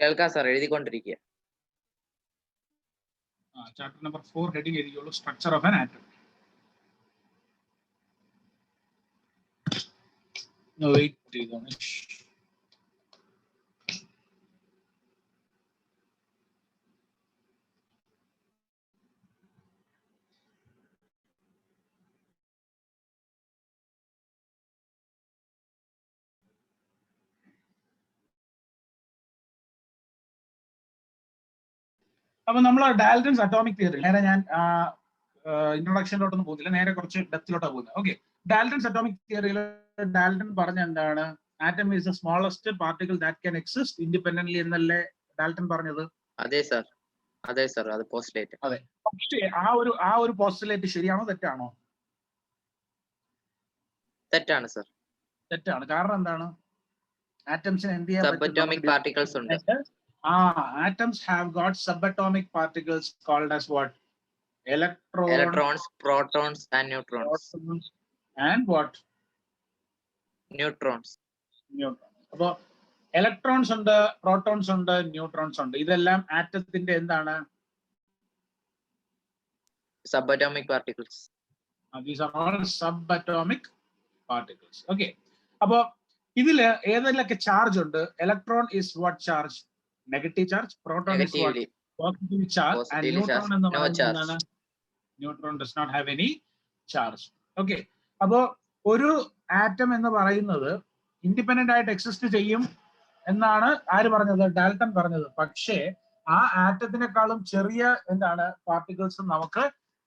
കേൾക്കാം സാർ, എഴുതിക്കൊണ്ടിരിക്കുക. Chapter number 4 heading എഴുതിയുള്ളൂ, structure of an atom. Wait ചെയ്തോണേ. അപ്പൊ നമ്മൾ ഡാൽട്ടൺസ് അറ്റോമിക് തിയറി നേരെ ഞാൻ ഇൻട്രൊഡക്ഷനിലോട്ടൊന്നും പോകുന്നില്ല, നേരെ കുറച്ച് ഡെപ്തിലോട്ടാണ് പോകുന്നത്. ഓക്കെ, ഡാൽട്ടൺസ് അറ്റോമിക് തിയറിയിൽ ഡാൽട്ടൺ പറഞ്ഞ എന്താണ്? Atom is the smallest particle that can exist independently എന്നല്ലേ ഡാൽട്ടൺ പറഞ്ഞത്? അതെ സാർ, അതെ സാർ, അത് പോസ്റ്റുലേറ്റ്. അതെ, പക്ഷേ ആ ഒരു പോസ്റ്റുലേറ്റ് ശരിയാണോ തെറ്റാണോ? തെറ്റാണ് സാർ. തെറ്റാണ്. കാരണം എന്താണ്? ആറ്റംസിന് എന്ത് ചെയ്യാൻ പറ്റും? സബറ്റോമിക് പാർട്ടിക്കിൾസ് ഉണ്ട്. Atoms have got subatomic particles called as what? Electrons, protons and neutrons. And what? Neutrons. അപ്പൊ ഇലക്ട്രോൺസ് ഉണ്ട്, പ്രോട്ടോൺസ് ഉണ്ട്, ന്യൂട്രോൺസ് ഉണ്ട്. ഇതെല്ലാം ആറ്റത്തിന്റെ എന്താണ്? Subatomic particles. These are all subatomic particles. Okay. അപ്പൊ ഇതില് ഏതെങ്കിലൊക്കെ ചാർജ് ഉണ്ട്? Electron is what charge? Negative charge. Proton is what? Positive charge. And neutron എന്ന് പറയുന്നത് neutron does not have any charge. Okay. അപ്പോ ഒരു ആറ്റം എന്ന് പറയുന്നത് ഇൻഡിപെൻഡന്റ് ആയിട്ട് എക്സിസ്റ്റ് ചെയ്യും എന്നാണ് ആര് പറഞ്ഞത്? ഡാൽട്ടൺ പറഞ്ഞത്. പക്ഷേ ആ ആറ്റത്തിനേക്കാളും ചെറിയ എന്താണ് പാർട്ടിക്കിൾസ് നമുക്ക്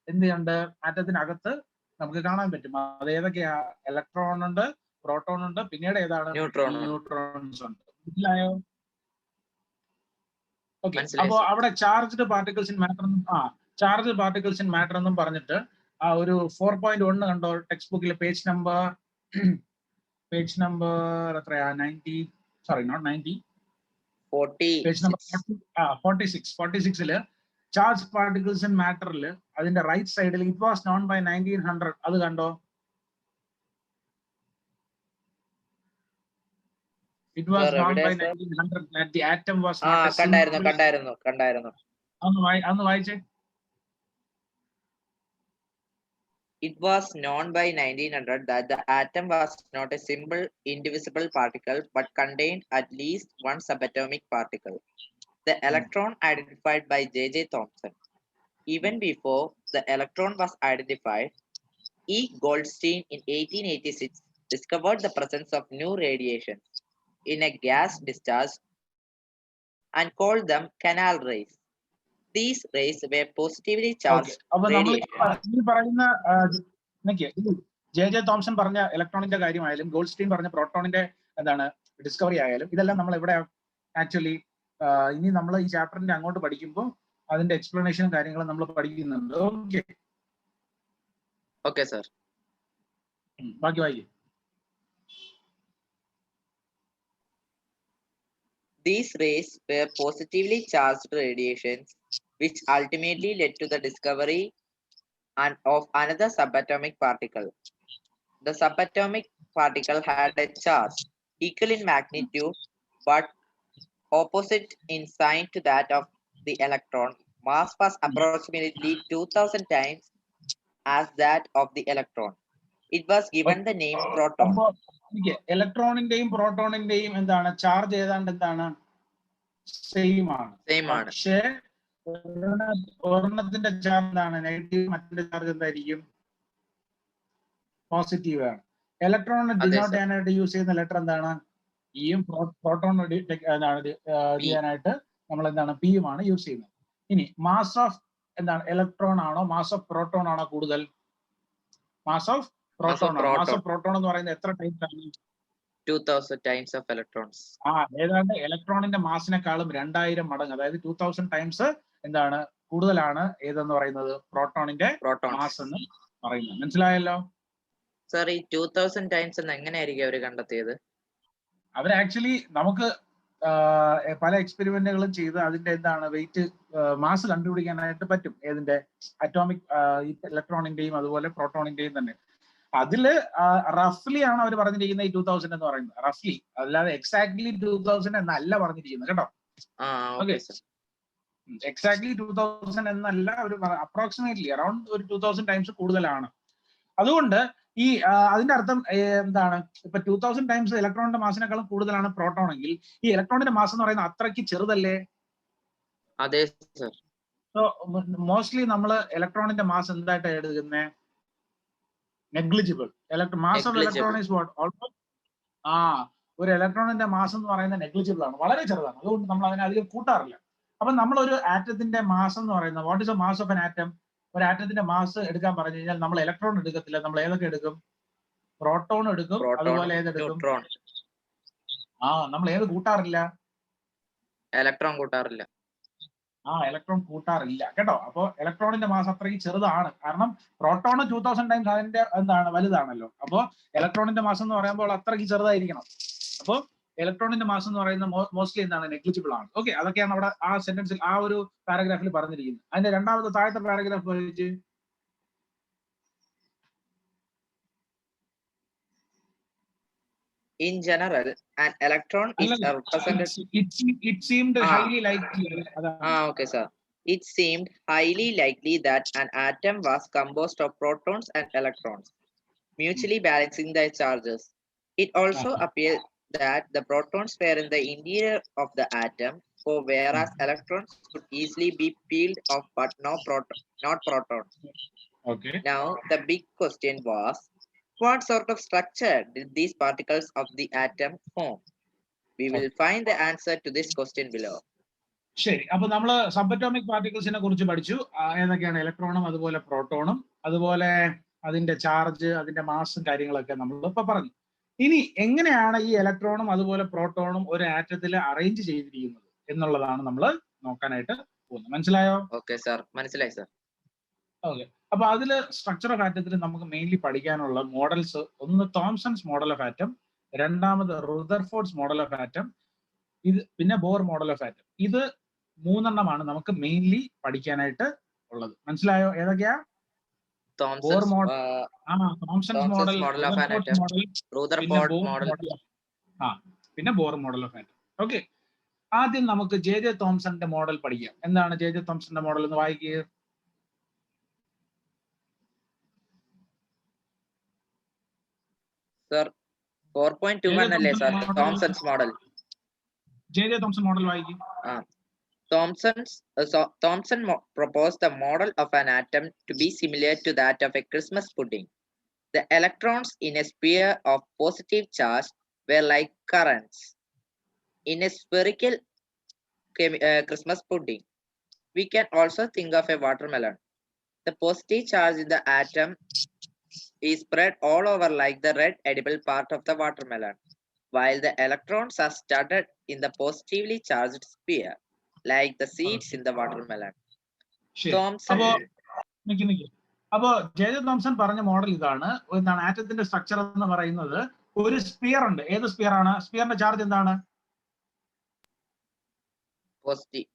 എന്ത് ചെയ്യുന്നുണ്ട്? ആറ്റത്തിനകത്ത് നമുക്ക് കാണാൻ പറ്റും. അത് ഏതൊക്കെയാ? ഇലക്ട്രോൺ ഉണ്ട്, പ്രോട്ടോൺ ഉണ്ട്, പിന്നീട് ഏതാണ്? ന്യൂട്രോൺസ് ഉണ്ട്. മനസ്സിലായോ? ഓക്കെ, അപ്പോ അവിടെ charged particles in matter charged particles in matter എന്നും പറഞ്ഞിട്ട് ആ ഒരു 4.1 കണ്ടോ ടെക്സ്റ്റ് ബുക്കിൽ? പേജ് നമ്പർ എത്രയാ? 90, sorry not 90, 40, page number 46 charge particles in മാറ്ററിൽ അതിന്റെ റൈറ്റ് സൈഡിൽ ഇറ്റ് വാസ് നോൺ ബൈ 1900 അത് കണ്ടോ? It was known by 1900 that the atom was not a simple. കണ്ടായിരുന്നു. അന്ന് വായിച്ചേ. It was known by 1900 that the atom was not a simple indivisible particle but contained at least one subatomic particle, the electron identified by J.J. Thomson. Even before the electron was identified, E. Goldstein in 1886 discovered the presence of new radiations in a gas discharge and called them canal rays. These rays were positively charged J.J. Thomson പറഞ്ഞ ഇലക്ട്രോണിന്റെ കാര്യമായാലും ഗോൾഡ്സ്റ്റീൻ പറഞ്ഞ പ്രോട്ടോണിന്റെ എന്താണ് discovery ആയാലും ഇതെല്ലാം നമ്മൾ ഇവിടെ actually ഇനി നമ്മൾ ഈ ചാപ്റ്ററിന്റെ അങ്ങോട്ട് പഠിക്കുമ്പോൾ അതിന്റെ എക്സ്പ്ലനേഷനും കാര്യങ്ങളും നമ്മൾ പഠിക്കുന്നുണ്ട്. ഓക്കെ സർ, ബാക്കി വായിക്കും. These rays were positively charged radiations, which ultimately led to the discovery of another subatomic particle. The subatomic particle had a charge equal in magnitude but opposite in sign to that of the electron. Mass was approximately 2000 times as that of the electron. It was given the name proton. ഇലക്ട്രോണിന്റെയും പ്രോട്ടോണിന്റെയും എന്താണ് charge ഏതാണ്ട് എന്താണ് same ആണ്. പക്ഷേ ഒരെണ്ണത്തിന്റെ charge എന്താണ് negative, മറ്റേ charge എന്തായിരിക്കും? Positive ആണ്. ഇലക്ട്രോണിനെ ഡിനോട്ട് ചെയ്യാനായിട്ട് യൂസ് ചെയ്യുന്ന ലെറ്റർ എന്താണ്? ഇയും. പ്രോട്ടോൺ ചെയ്യാനായിട്ട് നമ്മൾ എന്താണ്? പിയുമാണ് യൂസ് ചെയ്യുന്നത്. ഇനി മാസ് ഓഫ് എന്താണ് ഇലക്ട്രോൺ ആണോ മാസ് ഓഫ് പ്രോട്ടോൺ ആണോ കൂടുതൽ? മാസ് ഓഫ് പ്രോട്ടോൺ ആണ്. മാസ് ഓഫ് പ്രോട്ടോൺ എന്ന് പറയുന്നത് എത്ര ടൈംസ് ആണ്? 2000 times of electrons. ഏതാണ്ട് ഇലക്ട്രോണിന്റെ മാസിനെക്കാളും 2000 മടങ്ങ്, അതായത് 2000 ടൈംസ് എന്താണ് കൂടുതലാണ് ഏതെന്ന് പറയുന്നത്? പ്രോട്ടോണിന്റെ മാസ് എന്ന് പറയുന്നത്. മനസ്സിലായല്ലോ സർ? ഈ 2000 ടൈംസ് എന്ന് എങ്ങനെയായിരിക്കും അവർ കണ്ടെത്തിയത്? അവർ ആക്ച്വലി നമുക്ക് പല എക്സ്പെരിമെന്റുകളും ചെയ്ത് അതിന്റെ എന്താണ് വെയിറ്റ് മാസ് കണ്ടുപിടിക്കാനായിട്ട് പറ്റും. ഏതിന്റെ? അറ്റോമിക് ഇലക്ട്രോണിന്റെയും അതുപോലെ പ്രോട്ടോണിന്റെയും തന്നെ. അതില് റഫ്ലി ആണ് അവർ പറഞ്ഞിരിക്കുന്നത് ഈ 2000 എന്ന് പറയുന്നത്. റഫ്ലി, അല്ലാതെ എക്സാക്ട്ലി 2000 എന്നല്ല പറഞ്ഞിരിക്കുന്നത് കേട്ടോ. Okay, sir. എക്സാക്ട്ലി 2000 എന്നല്ല, ഒരു അപ്രോക്സിമേറ്റ്ലി അറൌണ്ട് ഒരു 2000 ടൈംസ് കൂടുതലാണ്. അതുകൊണ്ട് ഈ അതിന്റെ അർത്ഥം എന്താണ്? ഇപ്പൊ 2000 ടൈംസ് ഇലക്ട്രോണിന്റെ മാസിനേക്കാളും കൂടുതലാണ് പ്രോട്ടോൺ എങ്കിൽ ഈ ഇലക്ട്രോണിന്റെ മാസ് എന്ന് പറയുന്നത് അത്രയ്ക്ക് ചെറുതല്ലേ? അതെ സർ. സോ മോസ്റ്റ്ലി നമ്മൾ ഇലക്ട്രോണിന്റെ മാസ് എന്തായിട്ട് എടുക്കുന്നത്? Negligible. Mass of electron is what? Almost ഒരു ഇലക്ട്രോണിന്റെ മാസ് എന്ന് പറയുന്നത് നെഗ്ലിജിബിൾ ആണ്, വളരെ ചെറുതാണ്. അതുകൊണ്ട് നമ്മൾ അതിനെ അധികം കൂട്ടാറില്ല. അപ്പൊ നമ്മൾ ഒരു ആറ്റത്തിന്റെ മാസ് എന്ന് പറയുന്നത്, what is the mass of an atom? ഒരു ആറ്റത്തിന്റെ മാസ് എടുക്കാൻ പറഞ്ഞു കഴിഞ്ഞാൽ നമ്മൾ ഇലക്ട്രോൺ എടുക്കത്തില്ല, നമ്മൾ ഏതൊക്കെ എടുക്കും? പ്രോട്ടോൺ എടുക്കും, അതുപോലെ ഏതെടുക്കും? നമ്മൾ ഏത് കൂട്ടാറില്ല? ഇലക്ട്രോൺ കൂട്ടാറില്ല. ഇലക്ട്രോൺ കൂട്ടാറില്ല കേട്ടോ. അപ്പൊ ഇലക്ട്രോണിന്റെ മാസ് അത്രയ്ക്ക് ചെറുതാണ്. കാരണം പ്രോട്ടോൺ 2000 ടൈംസ് അതിന്റെ എന്താണ് വലുതാണല്ലോ. അപ്പോ ഇലക്ട്രോണിന്റെ മാസ് എന്ന് പറയുമ്പോൾ അത്രയ്ക്ക് ചെറുതായിരിക്കണം. അപ്പോ ഇലക്ട്രോണിന്റെ മാസ് എന്ന് പറയുന്നത് മോസ്റ്റ്ലി എന്താണ്? നെഗ്ലിജിബിൾ ആണ്. ഓക്കെ, അതൊക്കെയാണ് അവിടെ ആ സെന്റൻസിൽ ആ ഒരു പാരഗ്രാഫിൽ പറഞ്ഞിരിക്കുന്നത്. അതിന്റെ രണ്ടാമത്തെ താഴത്തെ പാരഗ്രാഫ് വായിച്ച്. In general, an electron is represented. It seemed highly likely. Okay, sir. It seemed highly likely that an atom was composed of protons and electrons, mutually balancing their charges. It also appeared that the protons were in the interior of the atom, whereas electrons could easily be peeled off, but not protons. Okay. Now, the big question was, what sort of structure did these particles of the atom form? We will find the answer to this question below. ശരി, അപ്പൊ നമ്മൾ subatomic പാർട്ടിക്കിൾസിനെ കുറിച്ച് പഠിച്ചു. ഏതൊക്കെയാണ്? ഇലക്ട്രോണും അതുപോലെ പ്രോട്ടോണും, അതുപോലെ അതിന്റെ charge, അതിന്റെ മാസും കാര്യങ്ങളൊക്കെ നമ്മൾ ഇപ്പൊ പറഞ്ഞു. ഇനി എങ്ങനെയാണ് ഈ ഇലക്ട്രോണും അതുപോലെ പ്രോട്ടോണും ഒരു ആറ്റത്തിൽ അറേഞ്ച് ചെയ്തിരിക്കുന്നത് എന്നുള്ളതാണ് നമ്മൾ നോക്കാനായിട്ട് പോകുന്നത്. മനസ്സിലായോ? ഓക്കെ സർ, മനസ്സിലായി സർ. ഓക്കെ, അപ്പൊ അതില് സ്ട്രക്ചർ ഓഫ് ആറ്റത്തിൽ നമുക്ക് മെയിൻലി പഠിക്കാനുള്ള മോഡൽസ്, ഒന്ന് തോംസൺസ് മോഡൽ ഓഫ് ആറ്റം, രണ്ടാമത് റുദർഫോർഡ്സ് മോഡൽ ഓഫ് ആറ്റം, പിന്നെ ബോർ മോഡൽ ഓഫ് ആറ്റം. ഇത് മൂന്നെണ്ണമാണ് നമുക്ക് മെയിൻലി പഠിക്കാനായിട്ട് ഉള്ളത്. മനസ്സിലായോ? ഏതൊക്കെയാ? തോംസൺസ് മോഡൽ, പിന്നെ Bohr model of atom. Okay, ആദ്യം നമുക്ക് ജെ തോംസന്റെ മോഡൽ പഠിക്കാം. എന്താണ് ജെ തോംസന്റെ മോഡൽ എന്ന് വായിക്കുക. സർ 4.21 അല്ലേ sir Thomson's model? J Thomson model വായിക്കും. Thomson proposed the model of an atom to be similar to that of a Christmas pudding. The electrons in a sphere of positive charge were like currents in a spherical Christmas pudding. We can also think of a watermelon. The positive charge in the atom is spread all over like the red edible part of the watermelon, while the electrons are scattered in the positively charged sphere, like the seeds in the watermelon. അപ്പോ J Thomson പറഞ്ഞ model ഇതാണ്. എന്താണ് ആറ്റത്തിന്റെ structure എന്ന് പറയുന്നത്? ഒരു sphere ഉണ്ട്. ഏത് sphere ആണ്? സ്പിയറിന്റെ ചാർജ് എന്താണ്? പോസിറ്റീവ്.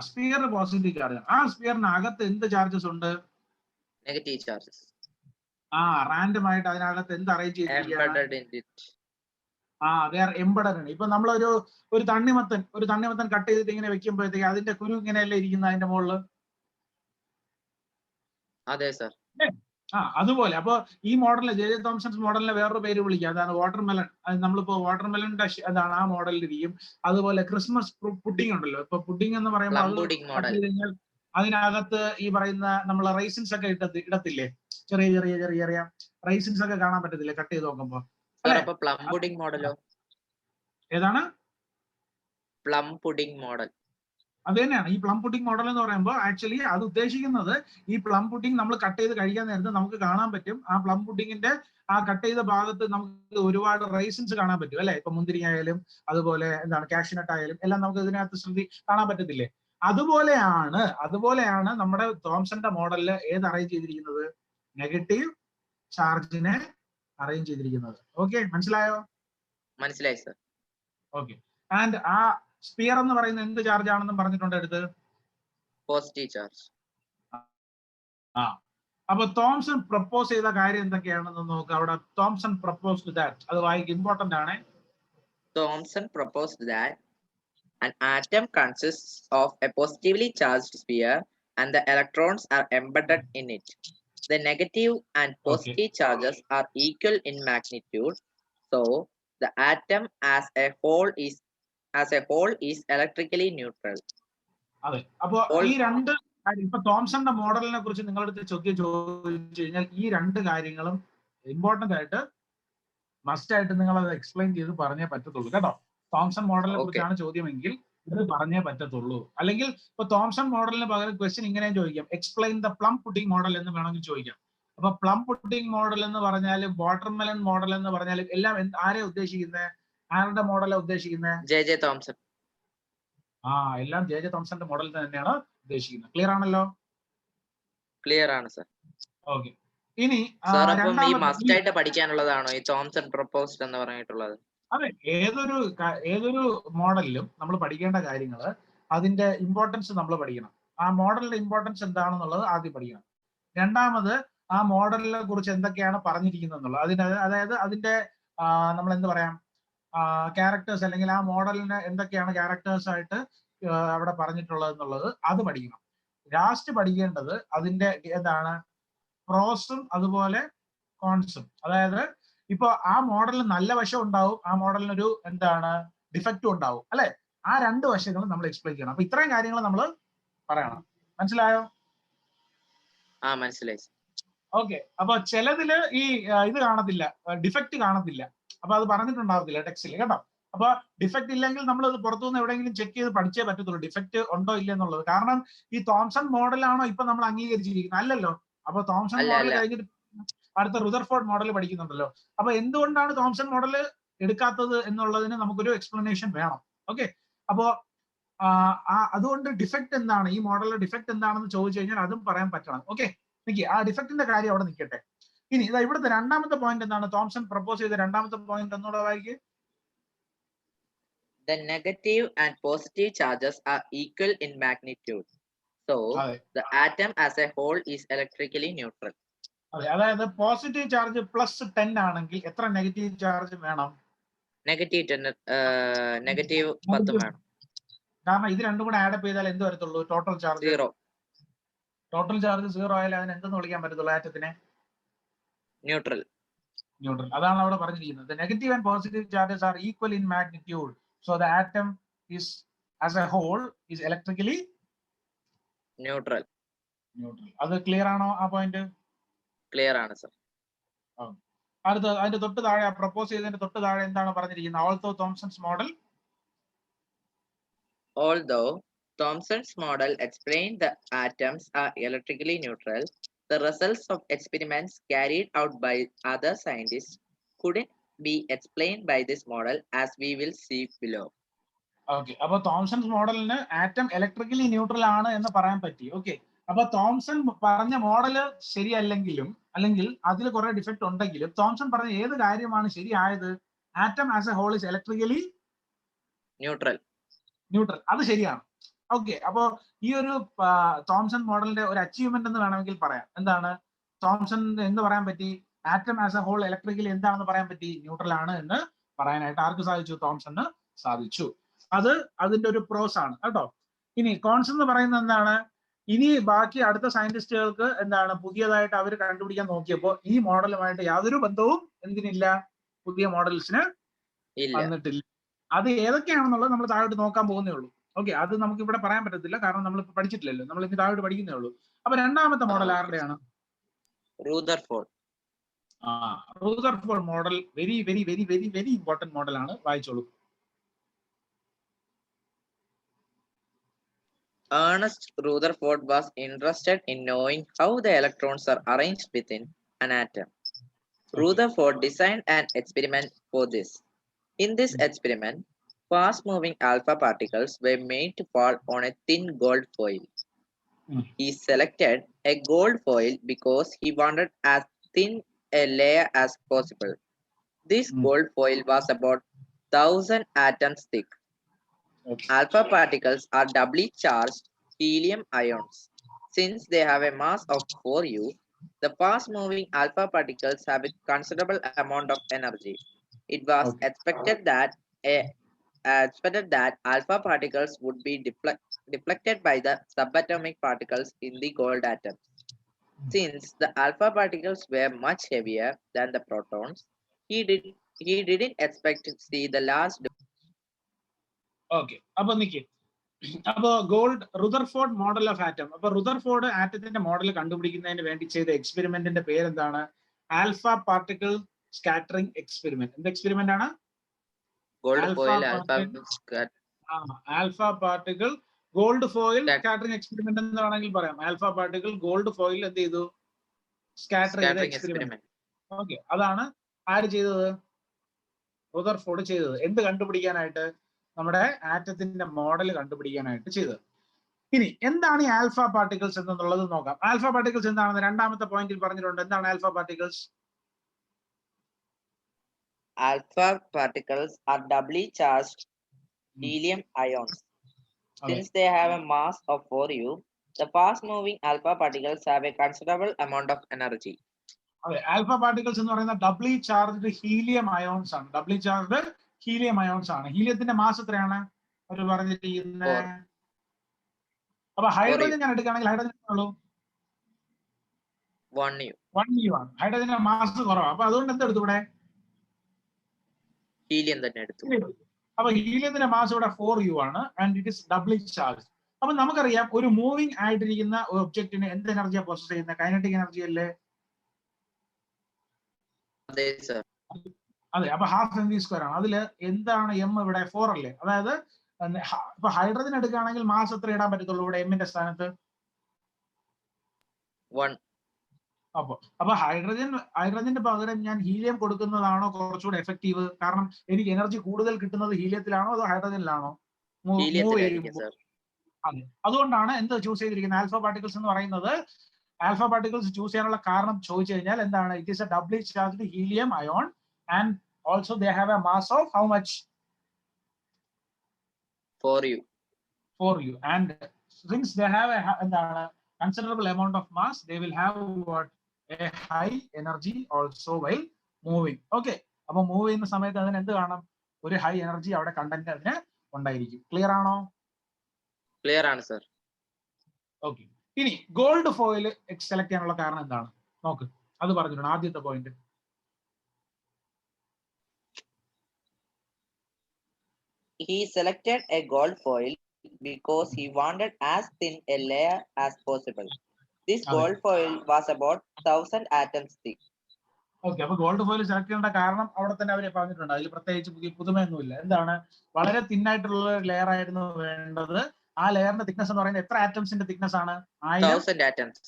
Sphere positive charge. ആ സ്പിയറിന് അകത്ത് എന്ത് ചാർജസ് ഉണ്ട്? Negative charges. റാൻഡം ആയിട്ട് അതിനകത്ത് എന്ത് അറേഞ്ച് ചെയ്തിരിക്കുകയാണ്? എംബഡഡ്. ഇപ്പൊ നമ്മളൊരു തണ്ണിമത്തൻ കട്ട് ചെയ്തിട്ട് ഇങ്ങനെ വെക്കുമ്പോഴത്തേക്ക് അതിന്റെ കുരു ഇങ്ങനെയല്ലേ ഇരിക്കുന്നത് അതിന്റെ മുകളില്? അതെ സർ. അതുപോലെ അപ്പൊ ഈ മോഡലിനെ ജെ തോംസൺസ് മോഡലിനെ വേറൊരു പേര് വിളിക്കുക, അതാണ് വാട്ടർമെലൺ. നമ്മളിപ്പോ വാട്ടർമെലണിന്റെ എന്താണ് ആ മോഡലിൽ ഇരിക്കും. അതുപോലെ ക്രിസ്മസ് പുഡിംഗ് ഉണ്ടല്ലോ. ഇപ്പൊ പുഡിംഗ് എന്ന് പറയുമ്പോൾ അതിനകത്ത് ഈ പറയുന്ന നമ്മൾ റൈസിൻസ് ഒക്കെ ഇടത്തില്ലേ? ചെറിയ ചെറിയ ചെറിയ ചെറിയ റൈസിൻസ് ഒക്കെ കാണാൻ പറ്റത്തില്ലേ കട്ട് ചെയ്ത് നോക്കുമ്പോ? പ്ലം പുഡിംഗ് മോഡലോ? ഏതാണ് പ്ലം പുഡിംഗ് മോഡൽ? അത് തന്നെയാണ് ഈ പ്ലം പുഡിംഗ് മോഡൽ എന്ന് പറയുമ്പോൾ. ആക്ച്വലി അത് ഉദ്ദേശിക്കുന്നത് ഈ പ്ലം പുഡിംഗ് നമ്മൾ കട്ട് ചെയ്ത് കഴിക്കാൻ നേരത്ത് നമുക്ക് കാണാൻ പറ്റും ആ പ്ലം പുഡിങ്ങിന്റെ ആ കട്ട് ചെയ്ത ഭാഗത്ത് നമുക്ക് ഒരുപാട് റൈസിൻസ് കാണാൻ പറ്റും അല്ലെ? ഇപ്പൊ മുന്തിരി ആയാലും അതുപോലെ എന്താണ് കാഷ്യൂനട്ട് ആയാലും എല്ലാം നമുക്ക് ഇതിനകത്ത് കാണാൻ പറ്റത്തില്ലേ? അതുപോലെയാണ് നമ്മുടെ തോംസന്റെ മോഡലിൽ ഏത് അറേഞ്ച് ചെയ്തിരിക്കുന്നത്? നെഗറ്റീവ് ചാർജിനെ അറേഞ്ച് ചെയ്തിരിക്കുന്നത്. ഓക്കെ, മനസ്സിലായോ? മനസ്സിലായി സർ. ഓക്കെ, ആൻഡ് ആ സ്പിയർ എന്ന് പറയുന്നത് എന്ത് ചാർജ് ആണെന്നും പറഞ്ഞിട്ടുണ്ട് അടുത്ത്? Positive charge. അപ്പൊ തോംസൺ പ്രപ്പോസ് ചെയ്ത കാര്യം എന്തൊക്കെയാണെന്ന് നോക്കുക. അവിടെ തോംസൺ പ്രപ്പോസ്ഡ് ദാറ്റ്, അത് വായിക്ക്, ഇമ്പോർട്ടന്റ് ആണ്. Thomson proposed that An atom consists of a positively charged sphere and the electrons are embedded in it. The negative and positive charges are equal in magnitude. So the atom as a whole is electrically neutral. അതെ. അപ്പൊ ഈ രണ്ട് ഇപ്പൊ തോംസന്റെ മോഡലിനെ കുറിച്ച് നിങ്ങളുടെ ചോദ്യം ചോദിച്ചു കഴിഞ്ഞാൽ ഈ രണ്ട് കാര്യങ്ങളും ഇമ്പോർട്ടന്റ് ആയിട്ട് മസ്റ്റ് ആയിട്ട് നിങ്ങൾ അത് എക്സ്പ്ലെയിൻ ചെയ്ത് പറഞ്ഞേ പറ്റത്തുള്ളൂ കേട്ടോ. തോംസൺ മോഡലിനെ കുറിച്ചാണ് ചോദ്യമെങ്കിൽ ഇത് പറഞ്ഞേ പറ്റത്തുള്ളൂ. അല്ലെങ്കിൽ ഇപ്പൊ തോംസൺ മോഡലിന് പകരം ക്വസ്റ്റ്യൻ ഇങ്ങനെയും ചോദിക്കാം, explain the plum pudding model എന്ന് വേണമെങ്കിൽ ചോദിക്കാം. അപ്പൊ പ്ലം പുഡിംഗ് മോഡൽ എന്ന് പറഞ്ഞാലും വാട്ടർമെലൺ മോഡൽ എന്ന് പറഞ്ഞാലും എല്ലാം ആരെ ഉദ്ദേശിക്കുന്നത്? ആരുടെ മോഡലാണ് ഉദ്ദേശിക്കുന്നത്? J Thomson. എല്ലാം ജെ തോംസന്റെ മോഡൽ തന്നെയാണ് ഉദ്ദേശിക്കുന്നത്. ക്ലിയർ ആണല്ലോ? ക്ലിയർ ആണ് സർ. ഓക്കെ. ഇനി മസ്റ്റ് ആയിട്ട് പഠിക്കാനുള്ളതാണോ ഈ തോംസൺ പ്രൊപ്പോസ്ഡ് എന്ന് പറഞ്ഞിട്ടുള്ളത്? അതെ, ഏതൊരു മോഡലിലും നമ്മൾ പഠിക്കേണ്ട കാര്യങ്ങൾ അതിന്റെ ഇമ്പോർട്ടൻസ് നമ്മൾ പഠിക്കണം. ആ മോഡലിന്റെ ഇമ്പോർട്ടൻസ് എന്താണെന്നുള്ളത് ആദ്യം പഠിക്കണം. രണ്ടാമത് ആ മോഡലിനെ കുറിച്ച് എന്തൊക്കെയാണ് പറഞ്ഞിരിക്കുന്നത് എന്നുള്ളത്, അതായത് അതിന്റെ നമ്മൾ എന്ത് പറയാം, ക്യാരക്ടേഴ്സ് അല്ലെങ്കിൽ ആ മോഡലിന് എന്തൊക്കെയാണ് ക്യാരക്ടേഴ്സ് ആയിട്ട് അവിടെ പറഞ്ഞിട്ടുള്ളത് എന്നുള്ളത് അത് പഠിക്കണം. ലാസ്റ്റ് പഠിക്കേണ്ടത് അതിന്റെ എന്താണ് പ്രോസും അതുപോലെ കോൺസും. അതായത് ഇപ്പൊ ആ മോഡലിന് നല്ല വശം ഉണ്ടാവും, ആ മോഡലിനൊരു എന്താണ് ഡിഫക്റ്റും ഉണ്ടാവും അല്ലെ? ആ രണ്ട് വശങ്ങളും നമ്മൾ എക്സ്പ്ലെയിൻ ചെയ്യണം. അപ്പൊ ഇത്രയും കാര്യങ്ങൾ നമ്മൾ പറയണം. മനസ്സിലായോ? മനസ്സിലായി. ഓക്കെ. അപ്പൊ ചിലതില് ഈ ഇത് കാണത്തില്ല, ഡിഫക്റ്റ് കാണത്തില്ല. അപ്പൊ അത് പറഞ്ഞിട്ടുണ്ടാവത്തില്ല ടെക്സ്റ്റിൽ കേട്ടോ. അപ്പൊ ഡിഫക്റ്റ് ഇല്ലെങ്കിൽ നമ്മൾ അത് പുറത്തുനിന്ന് എവിടെയെങ്കിലും ചെക്ക് ചെയ്ത് പഠിച്ചേ പറ്റത്തുള്ളൂ ഡിഫക്റ്റ് ഉണ്ടോ ഇല്ല എന്നുള്ളത്. കാരണം ഈ തോംസൺ മോഡലാണോ ഇപ്പൊ നമ്മൾ അംഗീകരിച്ചിരിക്കുന്നത്? അല്ലല്ലോ. അപ്പൊ തോംസൺ മോഡൽ കഴിഞ്ഞിട്ട് അടുത്ത റുദർഫോർഡ് മോഡൽ പഠിക്കുന്നുണ്ടല്ലോ. അപ്പൊ എന്തുകൊണ്ടാണ് തോംസൺ മോഡൽ എടുക്കാത്തത് എന്നുള്ളതിന് നമുക്കൊരു എക്സ്പ്ലനേഷൻ വേണം. ഓക്കെ. അപ്പോ അതുകൊണ്ട് ഡിഫക്റ്റ് എന്താണ്, ഈ മോഡലിന്റെ ഡിഫക്റ്റ് എന്താണെന്ന് ചോദിച്ചു കഴിഞ്ഞാൽ അതും പറയാൻ പറ്റണം. ഓക്കെ. നിക്ക് ആ ഡിഫക്റ്റിന്റെ കാര്യം അവിടെ നിൽക്കട്ടെ. ഇനി ഇതാ ഇവിടുത്തെ രണ്ടാമത്തെ പോയിന്റ് എന്താണ്? തോംസൺ പ്രപ്പോസ് ചെയ്ത രണ്ടാമത്തെ പോയിന്റ് എന്നോട് വായിക്ക്. The negative and positive charges are equal in magnitude. So the atom as a whole is electrically neutral. അതെ, അതായത് പോസിറ്റീവ് ചാർജ് +10 ആണെങ്കിൽ എത്ര നെഗറ്റീവ് ചാർജ് വേണം? നെഗറ്റീവ് 10 വേണം. കാരണം ഇത് രണ്ടും കൂടെ ആഡ് അപ്പ് ചെയ്താൽ എന്ത് വരത്തുള്ളൂ? Total charge 0. ടോട്ടൽ ചാർജ് 0 ആയാലും അതിന് എന്തെന്ന് വിളിക്കാൻ പറ്റത്തുള്ളൂ ആറ്റത്തിനെ? ന്യൂട്രൽ. അതാണ് അവിടെ പറഞ്ഞിരിക്കുന്നത്. Negative and positive charges are equal in magnitude. So the atom is as a whole is electrically neutral. അത് ക്ലിയർ ആണോ ആ പോയിന്റ്? ക്ലിയർ ആണ് സർ. അടുത്ത അതിന്റെ തൊട്ട് താഴെ പ്രപ്പോസ് ചെയ്തതിന്റെ തൊട്ട് താഴെ എന്താണ് പറഞ്ഞിരിക്കുന്നത്? Also Thomson's model. Although Thomson's model explained the atoms are electrically neutral, the results of experiments carried out by other scientists couldn't be explained by this model, as we will see below. Okay, അപ്പൊ തോംസൺസ് മോഡലിന് atom electrically neutral ആണ് എന്ന് പറയാൻ പറ്റി. Okay. അപ്പൊ Thomson പറഞ്ഞ model ശരിയല്ലെങ്കിലും അല്ലെങ്കിൽ അതിൽ കുറെ ഡിഫക്റ്റ് ഉണ്ടെങ്കിലും തോംസൺ പറഞ്ഞ ഏത് കാര്യമാണ് ശരിയായത്? Atom as a whole is electrically neutral. അത് ശരിയാണ്. ഓക്കെ. അപ്പോ ഈ ഒരു തോംസൺ മോഡലിന്റെ ഒരു അച്ചീവ്മെന്റ് എന്ന് വേണമെങ്കിൽ പറയാം. എന്താണ് തോംസൺ എന്ന് പറയാൻ പറ്റി? Atom as a whole electrically എന്താണെന്ന് പറയാൻ പറ്റി? ന്യൂട്രൽ ആണ് എന്ന് പറയാനായിട്ട് ആർക്ക് സാധിച്ചു? തോംസണ് സാധിച്ചു. അത് അതിന്റെ ഒരു പ്രോസ് ആണ് കേട്ടോ. ഇനി കോൺസ് എന്ന് പറയുന്നത് എന്താണ്? ഇനി ബാക്കി അടുത്ത സയന്റിസ്റ്റുകൾക്ക് എന്താണ് പുതിയതായിട്ട് അവർ കണ്ടുപിടിക്കാൻ നോക്കിയപ്പോ ഈ മോഡലുമായിട്ട് യാതൊരു ബന്ധവും എന്തിനില്ല? പുതിയ മോഡൽസിന് വന്നിട്ടില്ല. അത് ഏതൊക്കെയാണെന്നുള്ളത് നമ്മൾ താഴോട്ട് നോക്കാൻ പോകുന്നേ ഉള്ളൂ. ഓക്കെ. അത് നമുക്ക് ഇവിടെ പറയാൻ പറ്റത്തില്ല, കാരണം നമ്മൾ പഠിച്ചിട്ടില്ലല്ലോ, നമ്മൾ ഇനി താഴോട്ട് പഠിക്കുന്നേ ഉള്ളൂ. അപ്പൊ രണ്ടാമത്തെ മോഡൽ ആരുടെയാണ്? Rutherford. Rutherford model very very very very very important മോഡലാണ്. വായിച്ചോളൂ. Ernest Rutherford was interested in knowing how the electrons are arranged within an atom. Rutherford designed an experiment for this. In this experiment, fast-moving alpha particles were made to fall on a thin gold foil. He selected a gold foil because he wanted as thin a layer as possible. This gold foil was about 1000 atoms thick. Alpha particles are doubly charged helium ions. Since they have a mass of 4u, the fast-moving alpha particles have a considerable amount of energy. It was expected that a expected that alpha particles would be deflected by the subatomic particles in the gold atom. Since the alpha particles were much heavier than the protons, he didn't expect to see the last. Okay, അപ്പൊ നിക്ക്. അപ്പൊ gold Rutherford model of atom. അപ്പൊ Rutherford ആറ്റത്തിന്റെ model കണ്ടുപിടിക്കുന്നതിന് വേണ്ടി ചെയ്ത എക്സ്പെരിമെന്റിന്റെ പേരെന്താണ്? Alpha particle scattering experiment. എന്ത് experiment ആണ്? Alpha particle gold foil scattering experiment എന്ന് വേണമെങ്കിൽ പറയാം. ആൽഫ പാർട്ടിക്കിൾ ഗോൾഡ് ഫോയിൽ എന്ത് ചെയ്തു? സ്കാറ്റർ ചെയ്ത എക്സ്പെരിമെന്റ്. ഓക്കെ, അതാണ് ആര് ചെയ്തത്? റുദർഫോർഡ് ചെയ്തത്. എന്ത് കണ്ടുപിടിക്കാനായിട്ട്? നമ്മുടെ ആറ്റത്തിന്റെ മോഡൽ കണ്ടുപിടിക്കാനായിട്ട് ചെയ്തത്. ഇനി എന്താണ് ഈ ആൽഫ പാർട്ടിക്കിൾസ് എന്നുള്ളത് നോക്കാം. ആൽഫ പാർട്ടിക്കിൾസ് എന്താണെന്ന് രണ്ടാമത്തെ പോയിന്റിൽ പറഞ്ഞിട്ടുണ്ട്. എന്താണ് alpha particles? Alpha particles are doubly charged helium ions. Since they have a mass of 4u, the fast-moving alpha particles have a considerable amount of energy. അതെ, ആൽഫ പാർട്ടിക്കിൾസ് എന്ന് പറയുന്ന ഡബ്ലി ചാർജ്ഡ് ഹീലിയം അയോൺസ് ആണ്. Doubly charged helium ions ആണ്. ഹീലിയത്തിന്റെ mass എത്രയാണ് അവർ പറഞ്ഞിരിക്കുന്നത്? അപ്പൊ hydrogen ഞാൻ എടുക്കുകയാണെങ്കിൽ ഹൈഡ്രജൻ ഉള്ളൂ 1u ആണ്. ഹൈഡ്രജന്റെ മാസ് കുറവാണ്. അപ്പൊ അതുകൊണ്ട് എന്തെടുത്തു ഇവിടെ? ഹീലിയം തന്നെ എടുത്തു. അപ്പൊ ഹീലിയത്തിന്റെ മാസ് ഇവിടെ 4u ആണ് and it is doubly charge. അപ്പൊ നമുക്കറിയാം ഒരു മൂവിംഗ് ആയിട്ടിരിക്കുന്ന ഒരു ഒബ്ജക്റ്റിന് എന്ത് എനർജിയാണ് പ്രോസസ് ചെയ്യുന്നത്? കൈനറ്റിക് എനർജി അല്ലേ? അതെ, അപ്പൊ ഹാഫ് mv² ആണ്. അതില് എന്താണ് m ഇവിടെ? 4 അല്ലേ? അതായത് ഇപ്പൊ ഹൈഡ്രജൻ എടുക്കുകയാണെങ്കിൽ മാസ് എത്ര ഇടാൻ പറ്റത്തുള്ളൂ ഇവിടെ എമ്മിന്റെ സ്ഥാനത്ത്? 1. അപ്പൊ ഹൈഡ്രജന്റെ പകരം ഞാൻ ഹീലിയം കൊടുക്കുന്നതാണോ കുറച്ചുകൂടെ എഫക്റ്റീവ്? കാരണം എനിക്ക് എനർജി കൂടുതൽ കിട്ടുന്നത് ഹീലിയത്തിലാണോ അതോ ഹൈഡ്രജനിലാണോ? അതെ, അതുകൊണ്ടാണ് എന്ത് ചൂസ് ചെയ്തിരിക്കുന്നത്? ആൽഫ പാർട്ടിക്കിൾസ് എന്ന് പറയുന്നത്. ആൽഫ പാർട്ടിക്കിൾസ് ചൂസ് ചെയ്യാനുള്ള കാരണം ചോദിച്ചു കഴിഞ്ഞാൽ എന്താണ്? It is A doubly charged helium ion and also they have A mass of how much? 4u. And since they have a എന്താണ് considerable amount of mass, they will have what? A high energy also while moving. Okay, അപ്പൊ move ചെയ്യുന്ന സമയത്ത് അതിന് എന്ത് കാണാം? ഒരു high energy അവിടെ content അതിന് ഉണ്ടായിരിക്കും. ക്ലിയർ ആണോ? ക്ലിയർ ആണ് സർ. ഓക്കെ, ഇനി ഗോൾഡ് ഫോയിൽ സെലക്ട് ചെയ്യാനുള്ള കാരണം എന്താണ്? നോക്ക്, അത് പറഞ്ഞിട്ടുണ്ട് ആദ്യത്തെ point. He selected a gold foil because he wanted as thin a layer as possible. This gold foil was about 1000 atoms thick. Okay, അപ്പൊ ഗോൾഡ് ഫോയിൽ സെലക്ട് ചെയ്യേണ്ട കാരണം അവിടെ തന്നെ അവരെ പറഞ്ഞിട്ടുണ്ട്. അതിൽ പ്രത്യേകിച്ച് പുതുമയൊന്നുമില്ല. എന്താണ്? വളരെ തിന്നായിട്ടുള്ള ലെയർ ആയിരുന്നു വേണ്ടത്. ആ ലെയറിന്റെ തിക്നെസ് എന്ന് പറയുന്നത് എത്ര ആറ്റംസിന്റെ തിക്നെസ് ആണ്? 1000 atoms.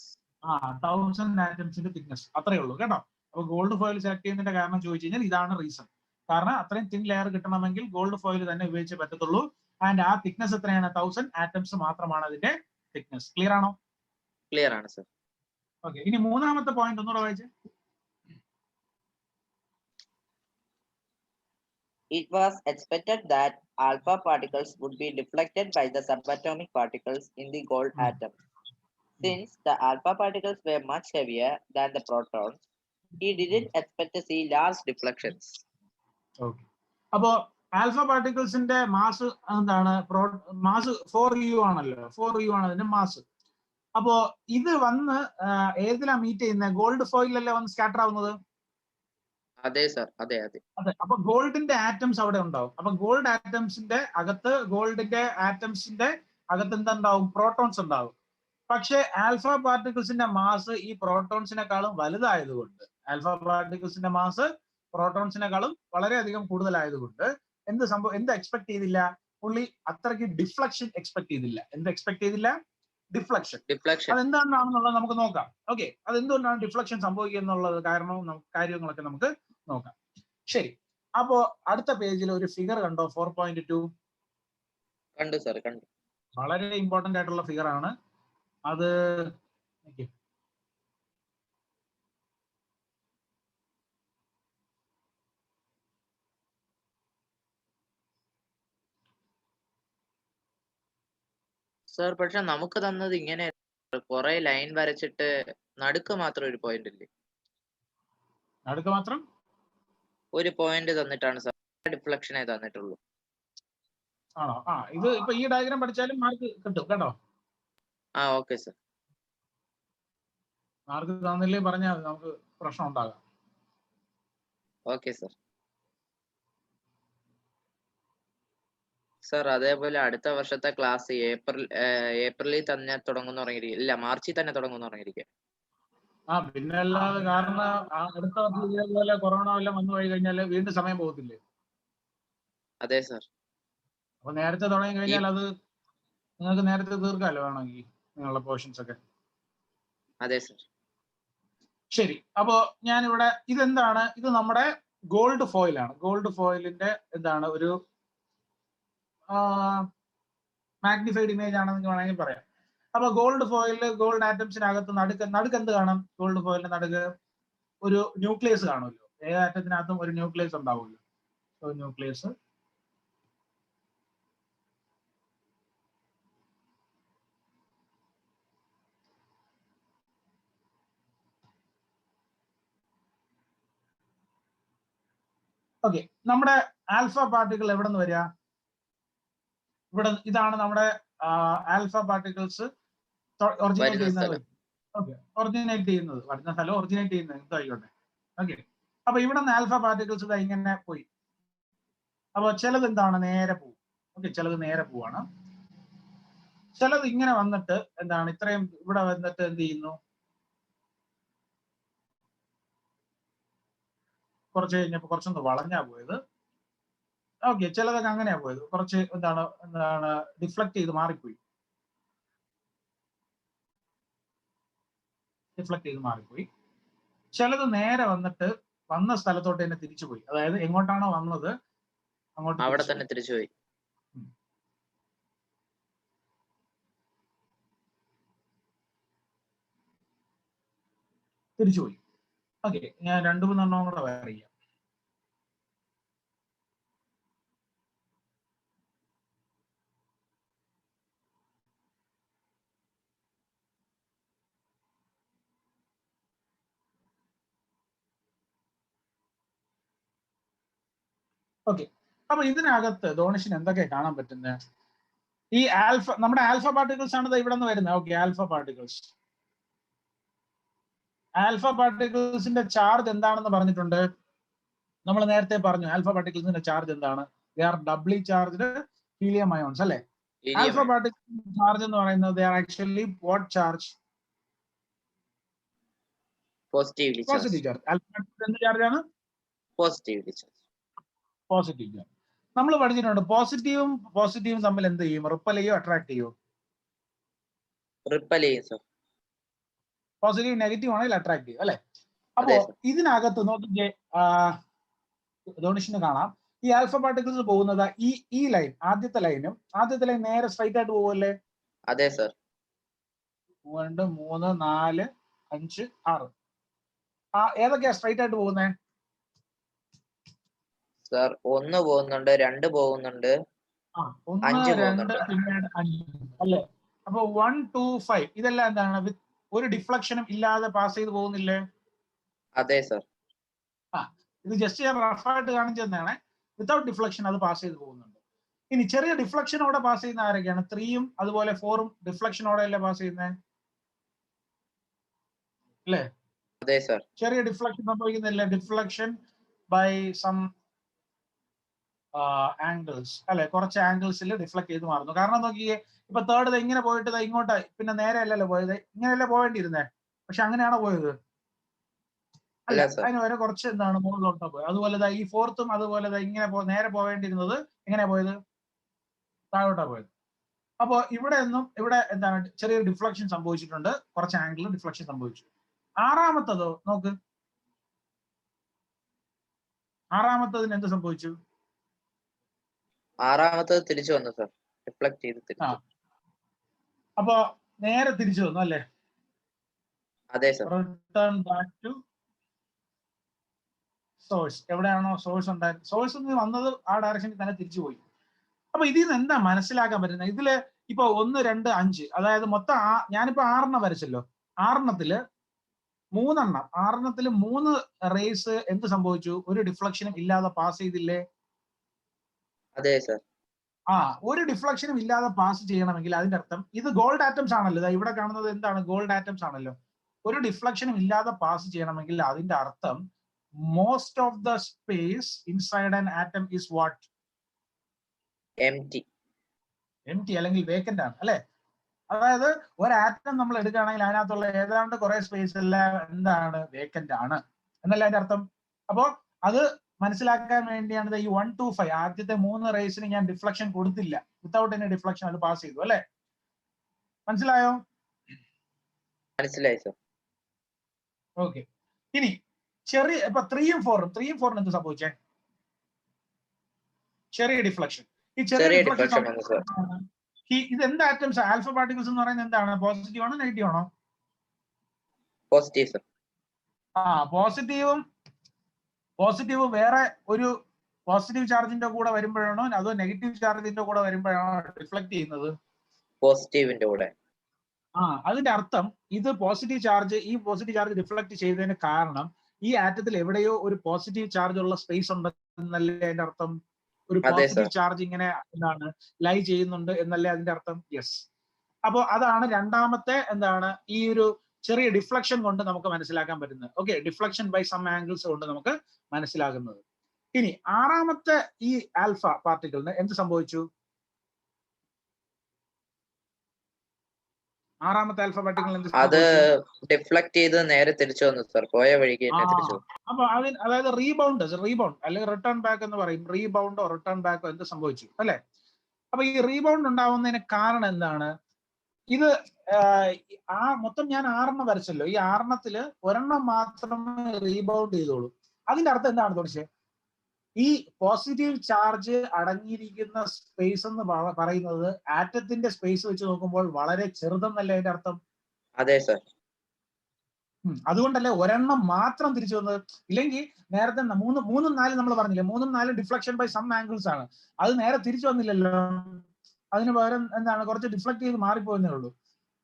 1000 ആറ്റംസിന്റെ തിക്നെസ്, അത്രേ ഉള്ളൂ കേട്ടോ. അപ്പൊ ഗോൾഡ് ഫോയിൽ സെലക്ട് ചെയ്യുന്നതിന്റെ കാരണം ചോദിച്ചു കഴിഞ്ഞാൽ ഇതാണ് റീസൺ. കാരണം അത്രയും തിൻ ലെയർ കിട്ടണമെങ്കിൽ ഗോൾഡ് ഫോയിൽ തന്നെ ഉപയോഗിച്ചേ പറ്റത്തുള്ളൂ. ആൻഡ് ആ തിക്നെസ് എത്രയാണ്? 1000 ആറ്റംസ് മാത്രമാണ് അതിന്റെ തിക്നെസ്. ക്ലിയർ ആണോ? ക്ലിയർ ആണ് സർ. ഓക്കെ, ഇനി മൂന്നാമത്തെ പോയിന്റ് ഒന്നുകൂടെ വായിച്ചേ. It was expected that alpha particles would be deflected by the subatomic particles in the gold atom. Since the alpha particles were much heavier than the protons, he didn't expect to see large deflections. Okay. അപ്പോ alpha പാർട്ടിക്കിൾസിന്റെ mass എന്താണ്? Mass 4u ആണല്ലോ. 4u ആണ് അതിന്റെ mass. അപ്പോ ഇത് വന്ന് ഏതിലാ meet ചെയ്യുന്നത്? Gold ഫോയിലല്ലേ വന്ന് സ്കാറ്റർ ആവുന്നത്? അതെ സർ, അതെ. അപ്പൊ ഗോൾഡിന്റെ ആറ്റംസ് അവിടെ ഉണ്ടാവും. അപ്പൊ ഗോൾഡ് ആറ്റംസിന്റെ അകത്ത് എന്തുണ്ടാവും? പ്രോട്ടോൺസ് ഉണ്ടാവും. പക്ഷെ ആൽഫ പാർട്ടിക്കിൾസിന്റെ മാസ് ഈ പ്രോട്ടോൺസിനെക്കാളും വലുതായതുകൊണ്ട്, ആൽഫ പാർട്ടിക്കിൾസിന്റെ മാസ് പ്രോട്ടോൺസിനെക്കാളും വളരെയധികം കൂടുതലായതുകൊണ്ട് എന്ത് എക്സ്പെക്ട് ചെയ്തില്ല? പുള്ളി അത്രയ്ക്ക് ഡിഫ്ലക്ഷൻ എക്സ്പെക്ട് ചെയ്തില്ല. എന്ത് എക്സ്പെക്ട് ചെയ്തില്ല? ഡിഫ്ലക്ഷൻ. അതെന്താണെന്നുള്ളത് നമുക്ക് നോക്കാം. ഓക്കെ, അതെന്തുകൊണ്ടാണ് ഡിഫ്ലക്ഷൻ സംഭവിക്കുക എന്നുള്ളത് കാര്യങ്ങളൊക്കെ നമുക്ക് നോക്കാം. ശരി, അപ്പോ അടുത്ത പേജിൽ ഒരു ഫിഗർ കണ്ടോ? 4.2 കണ്ടു സർ, കണ്ടു. വളരെ ഇമ്പോർട്ടന്റ് ആയിട്ടുള്ള ഫിഗർ ആണ് അത്. സർ, പക്ഷെ നമുക്ക് തന്നത് ഇങ്ങനെ കുറെ ലൈൻ വരച്ചിട്ട് നടുക്ക് മാത്രം ഒരു പോയിന്റ് ഇല്ലേ? നടുക്ക് മാത്രം ഒരു പോയിന്റ് തന്നിട്ടാണ് സർ. ഡിഫ്ലക്ഷനെ തന്നിട്ടുള്ളൂ. ആണോ? ഇത് ഇപ്പൊ ഈ ഡയഗ്രാം പഠിച്ചാലും മാർക്ക് കിട്ടും കേട്ടോ. Okay sir. മാർക്ക് തന്നില്ലേ പറഞ്ഞാൽ നമുക്ക് പ്രശ്നം ഉണ്ടാകാം. Okay sir. സർ അതേപോലെ അടുത്ത വർഷത്തെ ക്ലാസ് ഏപ്രിലിൽ തന്നെ തുടങ്ങുന്ന പറഞ്ഞിരിക്കും. ഇല്ല, മാർച്ചിൽ തന്നെ തുടങ്ങുന്ന പറഞ്ഞിരിക്കും. പിന്നെ അല്ലാതെ, കാരണം അടുത്ത വർഷം ഇതേപോലെ കൊറോണ എല്ലാം വന്നു പോയി കഴിഞ്ഞാൽ വീണ്ടും സമയം പോകത്തില്ലേ? അതെ സർ. അപ്പൊ നേരത്തെ തുടങ്ങി കഴിഞ്ഞാൽ അത് നിങ്ങൾക്ക് നേരത്തെ തീർക്കാമല്ലോ വേണമെങ്കിൽ നിങ്ങളുടെ പോർഷൻസ് ഒക്കെ. അതെ സർ. ശരി, അപ്പോ ഞാനിവിടെ ഇതെന്താണ്? ഇത് നമ്മുടെ ഗോൾഡ് ഫോയിലാണ്. ഗോൾഡ് ഫോയിലിന്റെ എന്താണ് ഒരു മാഗ്നിഫൈഡ് ഇമേജ് ആണെന്ന് വേണമെങ്കിൽ പറയാം. അപ്പൊ ഗോൾഡ് ഫോയില്, ഗോൾഡ് ആറ്റംസിനകത്ത് നടുക്ക് എന്ത് കാണും? ഗോൾഡ് ഫോയിലിന്റെ നടുക്ക് ഒരു ന്യൂക്ലിയസ് കാണുമല്ലോ. ഏത് ആറ്റത്തിനകത്തും ഒരു ന്യൂക്ലിയസ് ഉണ്ടാവുമല്ലോ. ഒരു ന്യൂക്ലിയസ്. ഓക്കെ, നമ്മുടെ ആൽഫ പാർട്ടിക്കിൾ എവിടെ നിന്ന് വരിക? ഇവിടെ ഇതാണ് നമ്മുടെ ആൽഫ പാർട്ടിക്കിൾസ് ഒറിജിനേറ്റ് ചെയ്യുന്നത്. ഓക്കെ, ഒറിജിനേറ്റ് ചെയ്യുന്നത് വരുന്ന സ്ഥലം, ഒറിജിനേറ്റ് ചെയ്യുന്നത് എന്തായിക്കോട്ടെ. ഓക്കെ, അപ്പൊ ഇവിടെ നിന്ന് ആൽഫ പാർട്ടിക്കിൾസ് ഇങ്ങനെ പോയി. അപ്പൊ ചിലത് എന്താണ് നേരെ പോകും. ഓക്കെ, ചിലത് നേരെ പോവാണ്. ചിലത് ഇങ്ങനെ വന്നിട്ട് എന്താണ് ഇത്രയും ഇവിടെ വന്നിട്ട് എന്ത് ചെയ്യുന്നു? കുറച്ച് കഴിഞ്ഞപ്പോ കുറച്ചൊന്ന് വളഞ്ഞാ പോയത്. ഓക്കെ, ചിലതൊക്കെ അങ്ങനെയാ പോയത്. കുറച്ച് എന്താണ് ഡിഫ്ലക്ട് ചെയ്ത് മാറിപ്പോയി. ഡിഫ്ലക്ട് ചെയ്ത് മാറിപ്പോയി. ചിലത് നേരെ വന്നിട്ട് വന്ന സ്ഥലത്തോട്ട് തന്നെ തിരിച്ചുപോയി. അതായത് എങ്ങോട്ടാണോ വന്നത് അങ്ങോട്ട് അവിടെ തന്നെ തിരിച്ചുപോയി. തിരിച്ചുപോയി. ഓക്കെ, ഞാൻ 2-3 എണ്ണം കൂടെ വരയ്ക്കാം. ഓക്കെ, അപ്പൊ ഇതിനകത്ത് ഡോണേഷൻ എന്തൊക്കെ കാണാൻ പറ്റുന്നത്? ഈ നമ്മുടെ ആൽഫ പാർട്ടിക്കിൾസ് ആണ് ഇവിടെ നിന്ന് വരുന്നത്. Okay, alpha particles. ആൽഫ പാർട്ടിക്കിൾസിന്റെ ചാർജ് എന്താണെന്ന് പറഞ്ഞിട്ടുണ്ട്. നമ്മൾ നേരത്തെ പറഞ്ഞു ആൽഫ പാർട്ടിക്കിൾസിന്റെ ചാർജ് എന്താണ്? They are doubly charged helium ions അല്ലെ? ആൽഫ പാർട്ടിക്കിൾസിന്റെ ചാർജ് എന്ന് പറയുന്നത് they are actually what charge? Positive charge. Alpha particles എന്ത് ചാർജ് ആണ്? Positive charge. നമ്മൾ പഠിച്ചിട്ടുണ്ട് പോസിറ്റീവും തമ്മിൽ എന്ത് ചെയ്യും? റിപ്പൽ ചെയ്യോ അട്രാക്ട് ചെയ്യോ? റിപ്പൽ ചെയ്യും സർ. പോസിറ്റീവ് നെഗറ്റീവ് ആണെങ്കിൽ അട്രാക്ട് ചെയ്യും അല്ലെ? അപ്പോ ഇതിനകത്ത് നോക്കിക്കേ, ഡോണേഷന് കാണാം ഈ ആൽഫ പാർട്ടിക്കിൾസ് പോകുന്നത് ഈ ലൈൻ, ആദ്യത്തെ ലൈൻ നേരെ സ്ട്രൈറ്റ് ആയിട്ട് പോകുമല്ലേ? അതെ സർ. 2, 3, 4, 5, 6 ഏതൊക്കെയാ സ്ട്രൈറ്റ് ആയിട്ട് പോകുന്നേ? സർ 1 പോകുന്നുണ്ട്, 2 പോകുന്നുണ്ട്, 1, 2 പിന്നെ 5 അല്ലേ? അപ്പൊ 1, 2, 5 ഇതെല്ലാം എന്താണ്? ഒരു ഡിഫ്ലക്ഷനും ഇല്ലാതെ പാസ് ചെയ്ത് പോകുന്നില്ലേ? അതെ സർ. ഇത് ജസ്റ്റ് ഞാൻ റഫായിട്ട് കാണിച്ചു തന്നെയാണ്. വിത്തൗട്ട് ഡിഫ്ലക്ഷൻ അത് പാസ് ചെയ്ത് പോകുന്നുണ്ട്. ഇനി ചെറിയ ഡിഫ്ലക്ഷനോടെ പാസ് ചെയ്യുന്ന ആരൊക്കെയാണ്? 3ഉം അതുപോലെ 4ഉം ഡിഫ്ലക്ഷനോടെ അല്ലേ പാസ് ചെയ്യുന്നത് അല്ലേ? അതെ സർ. ചെറിയ ഡിഫ്ലക്ഷൻ സംഭവിക്കുന്നില്ല. ഡിഫ്ലക്ഷൻ ബൈ സം ആംഗിൾസ് അല്ലെ? കുറച്ച് ആംഗിൾസിൽ ഡിഫ്ലക്ട് ചെയ്ത് മാറുന്നു. കാരണം നോക്കിയേ, ഇപ്പൊ തേർഡ് ഇങ്ങനെ പോയിട്ട് ഇങ്ങോട്ട് പിന്നെ നേരെ അല്ലല്ലോ പോയത്, ഇങ്ങനെയല്ലേ പോവേണ്ടിയിരുന്നേ. പക്ഷെ അങ്ങനെയാണോ പോയത്? അല്ല, അതിന് വരെ കുറച്ച് എന്താണ് മുകളിലോട്ടാ പോയത്. അതുപോലെ ഈ ഫോർത്തും അതുപോലെ ഇങ്ങനെ നേരെ പോവേണ്ടിയിരുന്നത് എങ്ങനെയാ പോയത്? താഴോട്ടാ പോയത്. അപ്പോ ഇവിടെ എന്താണ് ചെറിയൊരു ഡിഫ്ലക്ഷൻ സംഭവിച്ചിട്ടുണ്ട്. കുറച്ച് ആംഗിളിൽ ഡിഫ്ലക്ഷൻ സംഭവിച്ചു. ആറാമത്തതോ നോക്ക്, ആറാമത്തതിന് എന്ത് സംഭവിച്ചു? ആറാമത്തത് തിരിച്ചു വന്നു സർ. റിഫ്ലക്ട് ചെയ്ത് അപ്പൊ നേരെ തിരിച്ചു വന്നു അല്ലേ? അതെ sir. Return back to source. എവിടെയാണോ സോഴ്സ് ഉണ്ടായത്, സോഴ്സ് വന്നത് ആ ഡയറക്ഷനിൽ തന്നെ തിരിച്ചു പോയി. അപ്പൊ ഇതിൽ നിന്ന് എന്താ മനസ്സിലാക്കാൻ പറ്റുന്നത്? ഇതില് ഇപ്പൊ 1, 2, 5 അതായത് മൊത്തം ഞാനിപ്പോ 6 വരച്ചല്ലോ. 6 3 റേസ് എന്ത് സംഭവിച്ചു? ഒരു ഡിഫ്ലക്ഷനും ഇല്ലാതെ പാസ് ചെയ്തില്ലേ? അതെ സർ. ഒരു ഡിഫ്ലക്ഷനും ഇല്ലാതെ പാസ് ചെയ്യണമെങ്കിൽ അതിന്റെ അർത്ഥം ഇത് ഗോൾഡ് ആറ്റംസ് ആണല്ലോ, ഇവിടെ കാണുന്നത് എന്താണ്, ഗോൾഡ് ആറ്റംസ് ആണല്ലോ. ഒരു ഡിഫ്ലക്ഷനും ഇല്ലാതെ പാസ് ചെയ്യണമെങ്കിൽ അതിന്റെ അർത്ഥം most of the space inside an atom is what? Empty അല്ലെങ്കിൽ വേക്കന്റ് ആണ് അല്ലെ. അതായത് ഒരു ആറ്റം നമ്മൾ എടുക്കുകയാണെങ്കിൽ അതിനകത്തുള്ള ഏതാണ്ട് കുറെ സ്പേസ് എല്ലാം എന്താണ്, വേക്കന്റ് ആണ് എന്നല്ല അതിന്റെ അർത്ഥം. അപ്പോ അത് മനസ്സിലാക്കാൻ വേണ്ടിയാണ് ഈ 1 to 5 ആദ്യത്തെ 3 റേസിന് ഞാൻ ഡിഫ്ലക്ഷൻ കൊടുത്തില്ല, വിത്തൗട്ട് എനി ഡിഫ്ലക്ഷൻ അത് പാസ് ചെയ്തു അല്ലെ. മനസ്സിലായോ? മനസ്സിലായി സർ. ഓക്കെ. ഇനി ചെറിയ ഇപ്പൊ 3 ഉം 4 എന്ത് സംഭവിച്ചേ? ചെറിയ ഡിഫ്ലക്ഷൻ. ഈ ചെറിയ ഡിഫ്ലക്ഷൻ ഇത് എന്ത് ആറ്റംസ്? ആൽഫ പാർട്ടിക്കിൾസ് എന്ന് പറയുന്നത് എന്താണ്? പോസിറ്റീവ് ആണോ നെഗറ്റീവ് ആണോ? Positive sir. പോസിറ്റീവ് വേറെ ഒരു പോസിറ്റീവ് ചാർജിന്റെ കൂടെ വരുമ്പോഴാണോ അതോ നെഗറ്റീവ് ചാർജിന്റെ കൂടെ വരുമ്പോഴാണോ റിഫ്ലക്ട് ചെയ്യുന്നത്? പോസിറ്റീവിന്റെ കൂടെ. അതിന്റെ അർത്ഥം ഇത് പോസിറ്റീവ് ചാർജ്, ഈ പോസിറ്റീവ് ചാർജ് റിഫ്ലക്ട് ചെയ്തതിന് കാരണം ഈ ആറ്റത്തിൽ എവിടെയോ ഒരു പോസിറ്റീവ് ചാർജ് ഉള്ള സ്പേസ് ഉണ്ടെന്നല്ലേ അതിന്റെ അർത്ഥം? ഒരു പോസിറ്റീവ് ചാർജ് ഇങ്ങനെ എന്താണ് ലൈ ചെയ്യുന്നുണ്ട് എന്നല്ലേ അതിന്റെ അർത്ഥം? യെസ്. അപ്പോ അതാണ് രണ്ടാമത്തെ എന്താണ് ഈ ഒരു ചെറിയ ഡിഫ്ലക്ഷൻ കൊണ്ട് നമുക്ക് മനസ്സിലാക്കാൻ പറ്റുന്നത്. Okay, deflection by some angles കൊണ്ട് നമുക്ക് മനസ്സിലാകുന്നത്. ഇനി ആറാമത്തെ ഈ ആൽഫ പാർട്ടിക്കിളിന് എന്ത് സംഭവിച്ചു? ആറാമത്തെ ആൽഫ പാർട്ടിക്കിൾ എന്ത് അത് ഡിഫ്ലക്ട് ചെയ്ത് നേരെ തിരിച്ചു വന്നു സർ, പോയ വഴിക്ക് തന്നെ തിരിച്ചു. അപ്പൊ അതായത് റീബൗണ്ട് അല്ലെങ്കിൽ റിട്ടേൺ ബാക്ക് എന്ന് പറയും. റീബൗണ്ടോ റിട്ടേൺ ബാക്കോ എന്ത് സംഭവിച്ചു അല്ലെ. അപ്പൊ ഈ റീബൗണ്ട് ഉണ്ടാവുന്നതിന് കാരണം എന്താണ്? ഇത് മൊത്തം ഞാൻ 6 വരച്ചല്ലോ, ഈ 6 ഒരെണ്ണം മാത്രമേ റീബൗണ്ട് ചെയ്തോളൂ. അതിന്റെ അർത്ഥം എന്താണ് തോന്നിച്ചേ? ഈ പോസിറ്റീവ് ചാർജ് അടങ്ങിയിരിക്കുന്ന സ്പേസ് എന്ന് പറയുന്നത് ആറ്റത്തിന്റെ സ്പേസ് വെച്ച് നോക്കുമ്പോൾ വളരെ ചെറുതെന്നല്ലേ അതിന്റെ അർത്ഥം? അതെ സർ. അതുകൊണ്ടല്ലേ ഒരെണ്ണം മാത്രം തിരിച്ചു വന്നത്. ഇല്ലെങ്കിൽ നേരത്തെ 3, 4 നമ്മൾ പറഞ്ഞില്ലേ, 3, 4 ഡിഫ്ലക്ഷൻ ബൈ സം ആംഗിൾസ് ആണ്. അത് നേരെ തിരിച്ചു വന്നില്ലല്ലോ, അതിന് പകരം എന്താണ് കുറച്ച് ഡിഫ്ലക്ട് ചെയ്ത് മാറിപ്പോയെന്നേ ഉള്ളൂ.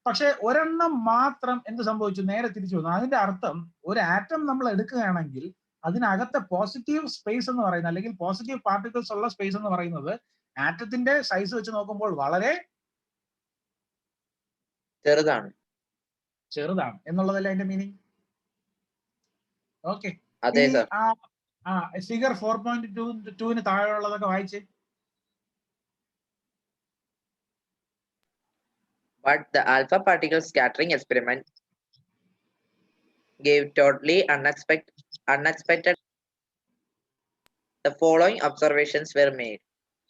പക്ഷെ ഒരെണ്ണം മാത്രം എന്ത് സംഭവിച്ചു? നേരെ തിരിച്ചു വന്നു. അതിന്റെ അർത്ഥം ഒരു ആറ്റം നമ്മൾ എടുക്കുകയാണെങ്കിൽ അതിനകത്തെ പോസിറ്റീവ് സ്പേസ് എന്ന് പറയുന്നത് അല്ലെങ്കിൽ പോസിറ്റീവ് പാർട്ടിക്കിൾസ് ഉള്ള സ്പേസ് എന്ന് പറയുന്നത് ആറ്റത്തിന്റെ സൈസ് വെച്ച് നോക്കുമ്പോൾ വളരെ ചെറുതാണ് എന്നുള്ളതല്ലേ അതിന്റെ മീനിങ്. ഓക്കെ, ഫിഗർ 4.2 താഴെയുള്ളതൊക്കെ വായിച്ചേ. But the alpha particle scattering experiment gave totally unexpected. The following observations were made.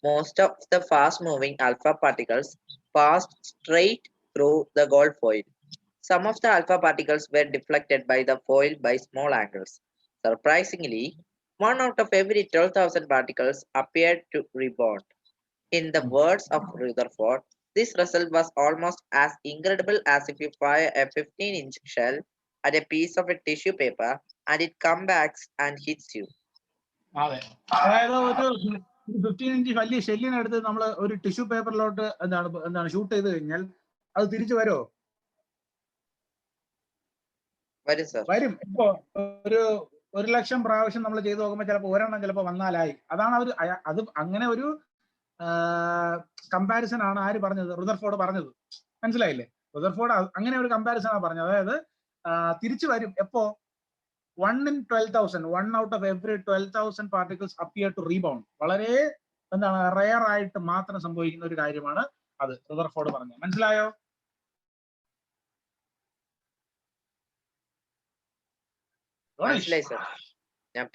Most of the fast-moving alpha particles passed straight through the gold foil. Some of the alpha particles were deflected by the foil by small angles. Surprisingly, 1 out of every 12,000 particles appeared to rebound. In the words of Rutherford, this result was almost as incredible as if you fire a 15-inch shell at a piece of a tissue paper and it comes back and hits you. അതെ, അതായത് ഒരു 15-inch വലിയ ഷെല്ലിനെടുത്ത് നമ്മൾ ഒരു tissue പേപ്പറിലോട്ട് എന്താണ് shoot ചെയ്ത് കഴിഞ്ഞാൽ അത് തിരിച്ചു വരുമോ? വരും. ഇപ്പോ ഒരു 1,00,000 പ്രാവശ്യം നമ്മൾ ചെയ്ത് നോക്കുമ്പോൾ ചിലപ്പോൾ ഒരെണ്ണം ചിലപ്പോൾ വന്നാലായി. അതാണ് അത് അങ്ങനെ ഒരു കമ്പാരിസൺ ആണ് ആര് പറഞ്ഞത്? റുദർഫോർഡ് പറഞ്ഞത്. മനസ്സിലായില്ലേ? റുദർഫോർഡ് അങ്ങനെ ഒരു കമ്പാരിസൺ ആണ് പറഞ്ഞത്. അതായത് തിരിച്ചു വരും. എപ്പോ? 1 in 12,000, 1 out of every 12,000 particles appear to rebound. വളരെ എന്താണ് റെയർ ആയിട്ട് മാത്രം സംഭവിക്കുന്ന ഒരു കാര്യമാണ് അത് റുദർഫോർഡ് പറഞ്ഞത്. മനസ്സിലായോ? മനസ്സിലായി സർ, ഞാൻ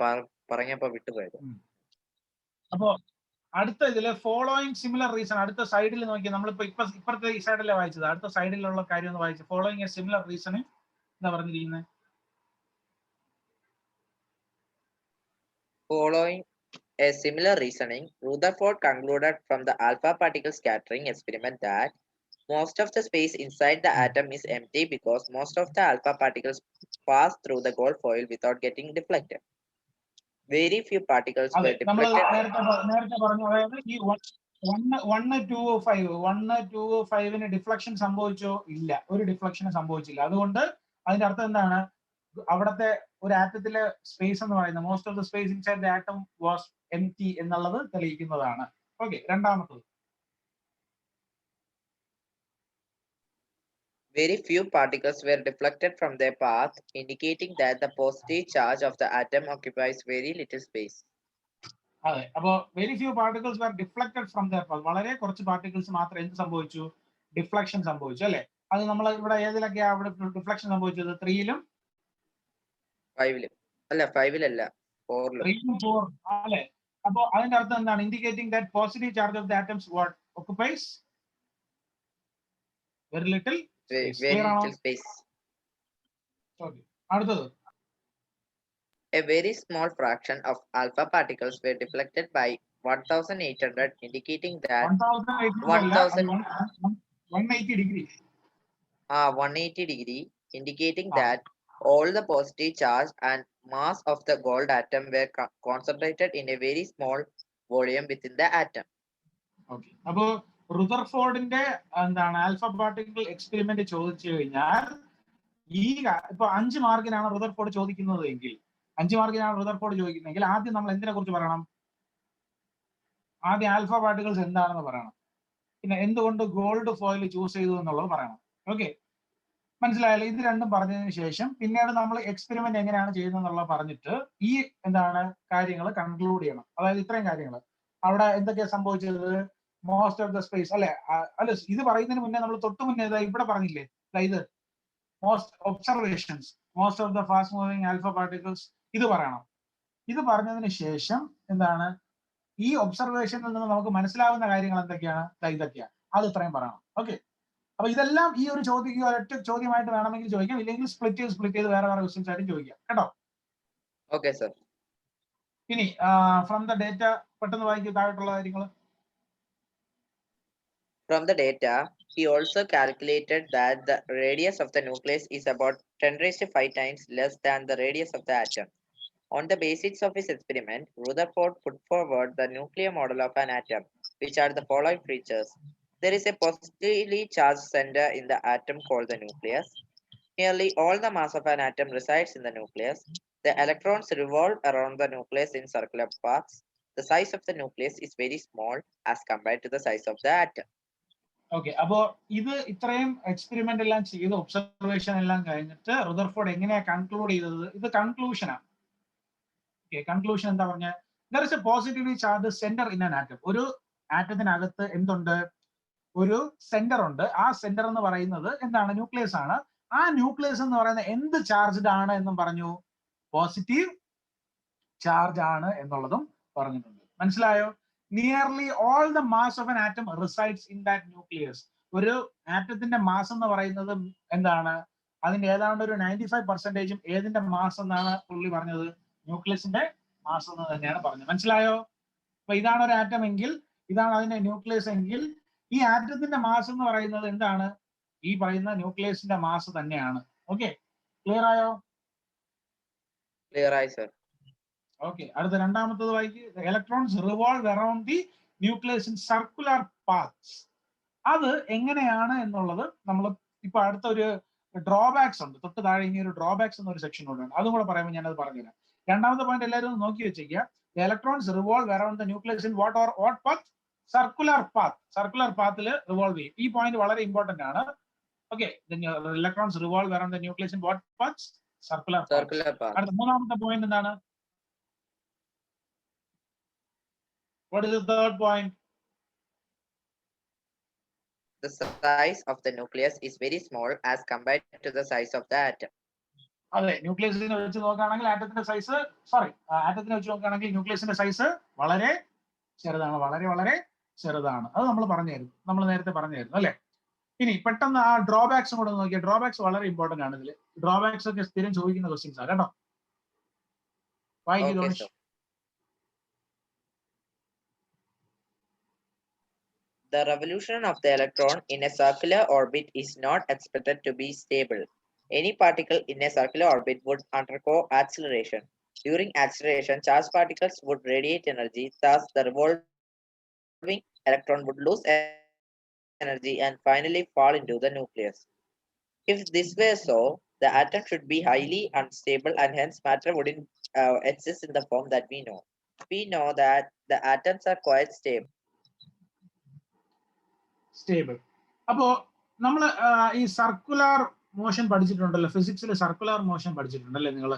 പറഞ്ഞപ്പോ വിട്ടുപോയത്. അപ്പോ അടുത്ത ഇതില് ഫോളോയിങ് സിമിലർ റീസൺ, അടുത്ത സൈഡിൽ നോക്കി നമ്മളിപ്പോ ഇപ്പുറത്തെ ഈ സൈഡിലെ വായിച്ചത്, അടുത്ത സൈഡിലുള്ള കാര്യം ഒന്ന് വായിച്ചു. ഫോളോയിങ് എ സിമിലർ റീസൺ എന്താ പറഞ്ഞിരിക്കുന്നത്? Following a similar reasoning, Rutherford concluded from the alpha particle scattering experiment that most of the space inside the atom is empty because most of the alpha particles pass through the gold foil without getting deflected. Very few particles were deflected. നേരത്തെ പറഞ്ഞു, അതായത് ഈ 1, 2, 5 deflection സംഭവിച്ചോ? ഇല്ല, ഒരു ഡിഫ്ലക്ഷനും സംഭവിച്ചില്ല. അതുകൊണ്ട് അതിന്റെ അർത്ഥം എന്താണ്? അവിടത്തെ ഒരു ആറ്റത്തിലെ സ്പേസ് എന്ന് പറയുന്നത് most of the space inside the atom was empty എന്നുള്ളത് തെളിയിക്കുന്നതാണ്. ഓക്കെ, രണ്ടാമത്തത് Very few particles were deflected from their path, indicating that the positive charge of the atom occupies very little space. അതെ, അപ്പോൾ very few particles were deflected from their path. വളരെ കുറച്ച് particles മാത്രം എന്ത് സംഭവിച്ചു? Deflection സംഭവിച്ചു അല്ലെ? അത് നമ്മൾ ഇവിടെ ഏതിലൊക്കെയാ അവിടെ ഡിഫ്ലക്ഷൻ സംഭവിച്ചത്? 3-ലും 5-ലും അല്ല, 5-ലല്ല, 4-ലും. 3-ലും 4 അല്ലെ? അപ്പോൾ അതിന്റെ അർത്ഥം എന്താണ്? Indicating that positive charge of the atoms what occupies very little space. അടുത്തത്, a very small fraction of alpha particles were deflected by 1800, indicating that 180 degree. 180 degree, indicating that all the positive charge and mass of the gold atom were concentrated in a very small volume within the atom. Okay. അപ്പോൾ റുദർഫോർഡിന്റെ എന്താണ് alpha particle experiment ചോദിച്ചു കഴിഞ്ഞാൽ ഇപ്പൊ 5 മാർക്കിനാണ് Rutherford ചോദിക്കുന്നത് എങ്കിൽ, 5 മാർക്കിനാണ് Rutherford ചോദിക്കുന്നതെങ്കിൽ ആദ്യം നമ്മൾ എന്തിനെ കുറിച്ച് പറയണം? ആദ്യം ആൽഫ പാർട്ടിക്കിൾസ് എന്താണെന്ന് പറയണം. പിന്നെ എന്തുകൊണ്ട് ഗോൾഡ് ഫോയിൽ ചൂസ് ചെയ്തു എന്നുള്ളത് പറയണം. ഓക്കെ, മനസ്സിലായാലും ഇത് രണ്ടും പറഞ്ഞതിന് ശേഷം പിന്നീട് നമ്മൾ എക്സ്പെരിമെന്റ് എങ്ങനെയാണ് ചെയ്യുന്നത് എന്നുള്ളത് പറഞ്ഞിട്ട് ഈ എന്താണ് കാര്യങ്ങൾ കൺക്ലൂഡ് ചെയ്യണം. അതായത് ഇത്രയും കാര്യങ്ങൾ അവിടെ എന്തൊക്കെയാ സംഭവിച്ചത്, മോസ്റ്റ് ഓഫ് ദ സ്പേസ് അല്ലെ? അല്ല, ഇത് പറയുന്നതിന് മുന്നേ നമ്മൾ തൊട്ട് മുന്നേ ഇവിടെ പറഞ്ഞില്ലേ, ഇത് most observations, most of the fast moving alpha particles, ഇത് പറയണം. ഇത് പറഞ്ഞതിന് ശേഷം എന്താണ് ഈ ഒബ്സർവേഷനിൽ നിന്ന് നമുക്ക് മനസ്സിലാവുന്ന കാര്യങ്ങൾ എന്തൊക്കെയാണ്, ഇതൊക്കെയാണ്, അത് ഇത്രയും പറയണം. ഓക്കെ, അപ്പൊ ഇതെല്ലാം ഈ ഒരു ചോദ്യം ഒരൊറ്റ ചോദ്യമായിട്ട് വേണമെങ്കിൽ ചോദിക്കാം, ഇല്ലെങ്കിൽ സ്പ്ലിറ്റ് ചെയ്ത് വേറെ ക്വസ്റ്റ്യൻസ് ആയിട്ട് ചോദിക്കാം കേട്ടോ. Okay sir. ഇനി ഫ്രം ദ ഡേറ്റ പെട്ടെന്ന് വായിക്കും താഴെയുള്ള കാര്യങ്ങൾ. From the data, he also calculated that the radius of the nucleus is about 10⁵ times less than the radius of the atom. On the basis of his experiment, Rutherford put forward the nuclear model of an atom, which are the following features. There is a positively charged center in the atom called the nucleus. Nearly all the mass of an atom resides in the nucleus. The electrons revolve around the nucleus in circular paths. The size of the nucleus is very small as compared to the size of the atom. Okay, അപ്പോ ഇത് ഇത്രയും experiment എല്ലാം ചെയ്ത് observation എല്ലാം കഴിഞ്ഞിട്ട് Rutherford എങ്ങനെയാ conclude ചെയ്തത്? ഇത് കൺക്ലൂഷനാണ്. കൺക്ലൂഷൻ എന്താ പറഞ്ഞ? There is A positively charge centre in an atom. ഒരു ആറ്റത്തിനകത്ത് എന്തുണ്ട്? ഒരു സെന്റർ ഉണ്ട്. ആ സെന്റർ എന്ന് പറയുന്നത് എന്താണ്? ന്യൂക്ലിയസ് ആണ്. ആ ന്യൂക്ലിയസ് എന്ന് പറയുന്നത് എന്ത് ചാർജ്ഡ് ആണ് എന്നും പറഞ്ഞു? പോസിറ്റീവ് ചാർജ് ആണ് എന്നുള്ളതും പറഞ്ഞിട്ടുണ്ട്. മനസ്സിലായോ? Nearly all the mass of an atom resides in that nucleus. ഒരു ആറ്റത്തിന്റെ മാസ് എന്ന് പറയുന്നത് എന്താണ്? അതിന്റെ ഏതാണ്ട് ഒരു 95% ഏതിന്റെ മാസ് എന്നാണ് പുള്ളി പറഞ്ഞത്? ന്യൂക്ലിയസിന്റെ മാസ് എന്ന് തന്നെയാണ് പറഞ്ഞത്. മനസ്സിലായോ? അപ്പൊ ഇതാണ് ഒരു ആറ്റം എങ്കിൽ, ഇതാണ് അതിന്റെ ന്യൂക്ലിയസ് എങ്കിൽ, ഈ ആറ്റത്തിന്റെ മാസ് എന്ന് പറയുന്നത് എന്താണ്? ഈ പറയുന്ന ന്യൂക്ലിയസിന്റെ മാസ് തന്നെയാണ്. ഓക്കെ, ക്ലിയർ ആയോ? ക്ലിയർ ആയി സർ. ഓക്കെ, അടുത്ത രണ്ടാമത്തത് വായിക്ക്. Electrons revolve around the nucleus in circular paths. അത് എങ്ങനെയാണ് എന്നുള്ളത് നമ്മൾ ഇപ്പൊ അടുത്ത ഒരു ഡ്രോബാക്സ് ഉണ്ട്, തൊട്ട് താഴെ ഇനി ഒരു ഡ്രോബാക്സ് എന്നൊരു സെക്ഷൻ കൂടെ ഉണ്ട്, അതും കൂടെ പറയുമ്പോൾ ഞാനത് പറഞ്ഞുതരാം. രണ്ടാമത്തെ പോയിന്റ് എല്ലാവരും നോക്കി വെച്ചേക്കുക. Electrons revolve around the nucleus in what path? Circular path. Circular പാത്തിൽ റിവോൾവ് ചെയ്യും. ഈ പോയിന്റ് വളരെ ഇമ്പോർട്ടന്റ് ആണ്. Okay, electrons revolve around the nucleus in what path? Circular path. അടുത്ത മൂന്നാമത്തെ പോയിന്റ് എന്താണ്? What is the third point? The size of the nucleus is very small as compared to the size of the atom. അതെ, ന്യൂക്ലിയസിനെ വെച്ച് നോക്കുകയാണെങ്കിൽ ആറ്റത്തിന്റെ size, ആറ്റത്തിനെ വെച്ച് നോക്കുകയാണെങ്കിൽ ന്യൂക്ലിയസിന്റെ size വളരെ ചെറുതാണ്, വളരെ ചെറുതാണ്. അത് നമ്മൾ പറഞ്ഞായിരുന്നു, നമ്മൾ നേരത്തെ പറഞ്ഞായിരുന്നു അല്ലെ. ഇനി പെട്ടെന്ന് ആ ഡ്രോബാക്സും കൂടെ നോക്കിയാൽ, ഡ്രോബാക്സ് വളരെ ഇമ്പോർട്ടന്റ് ആണ്. ഇതിൽ ഡ്രോബാക്സ് ഒക്കെ സ്ഥിരം ചോദിക്കുന്ന ക്വസ്റ്റ്യൻസ് ആണ് കേട്ടോ. വായിക്കൂ. The revolution of the electron in a circular orbit is not expected to be stable. Any particle in a circular orbit would undergo acceleration. During acceleration, charged particles would radiate energy. Thus, the revolving electron would lose energy and finally fall into the nucleus. If this were so, the atom should be highly unstable and hence matter wouldn't exist in the form that we know. We know that the atoms are quite stable. Stable. അപ്പോ നമ്മൾ ഈ circular motion പഠിച്ചിട്ടുണ്ടല്ലോ, ഫിസിക്സിൽ circular motion പഠിച്ചിട്ടുണ്ടല്ലേ നിങ്ങൾ?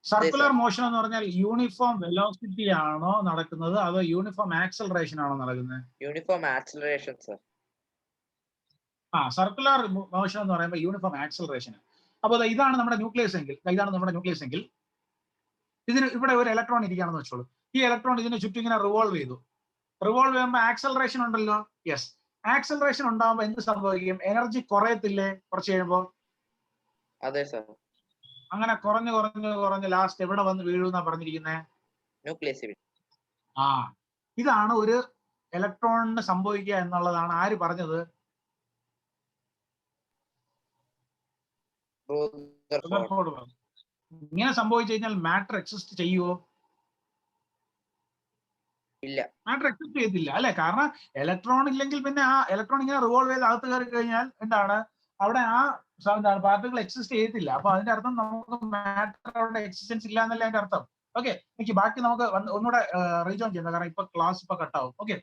Circular motion എന്ന് പറഞ്ഞാൽ uniform velocity ആണോ നടക്കുന്നത് അതോ uniform acceleration ആണോ നടക്കുന്നത്? Uniform acceleration sir. Circular motion എന്ന് പറയുമ്പോൾ യൂണിഫോം ആക്സലറേഷൻ. അപ്പോൾ ഇതാണ് നമ്മുടെ ന്യൂക്ലിയസ് എങ്കിൽ, ഇതിന് ഇവിടെ ഒരു ഇലക്ട്രോൺ ഇരിക്കുകയാണെന്ന് വെച്ചോളൂ. ഈ ഇലക്ട്രോൺ ഇതിന് ചുറ്റും ഇങ്ങനെ റിവോൾവ് ചെയ്തു. റിവോൾവ് ചെയ്യുമ്പോൾ ആക്സലറേഷൻ ഉണ്ടല്ലോ. യെസ്, ആക്സലറേഷൻ ഉണ്ടാകുമ്പോൾ എന്ത് സംഭവിക്കും? എനർജി കുറയത്തില്ലേ കുറച്ച് കഴിയുമ്പോൾ? അതെ സർ. അങ്ങനെ കുറഞ്ഞ് ലാസ്റ്റ് എവിടെ വന്ന് വീഴുന്നാ പറഞ്ഞിരിക്കുന്നത്? ന്യൂക്ലിയസിൽ. ഇതാണ് ഒരു ഇലക്ട്രോണിന് സംഭവിക്കുക എന്നുള്ളതാണ് ആര് പറഞ്ഞത്? ഇങ്ങനെ സംഭവിച്ചു കഴിഞ്ഞാൽ മാറ്റർ എക്സിസ്റ്റ് ചെയ്യുമോ? ഇല്ല, മാറ്റർ എക്സിസ്റ്റ് ചെയ്തില്ല അല്ലെ? കാരണം ഇലക്ട്രോൺ ഇല്ലെങ്കിൽ പിന്നെ ആ ഇലക്ട്രോൺ ഇങ്ങനെ റിവോൾവ് ചെയ്ത് അകത്ത് കയറി കഴിഞ്ഞാൽ എന്താണ് അവിടെ പാർട്ടിക്കിൾ എക്സിസ്റ്റ് ചെയ്യത്തില്ല. അപ്പൊ അതിന്റെ അർത്ഥം നമുക്ക് മാറ്റർ അവിടെ എക്സിസ്റ്റൻസ് ഇല്ല എന്നല്ല അതിന്റെ അർത്ഥം. ഓക്കെ, എനിക്ക് ബാക്കി നമുക്ക് ഒന്നുകൂടെ റീജോയിൻ ചെയ്യാം, കാരണം ഇപ്പൊ ക്ലാസ് കട്ടാവും. ഓക്കെ.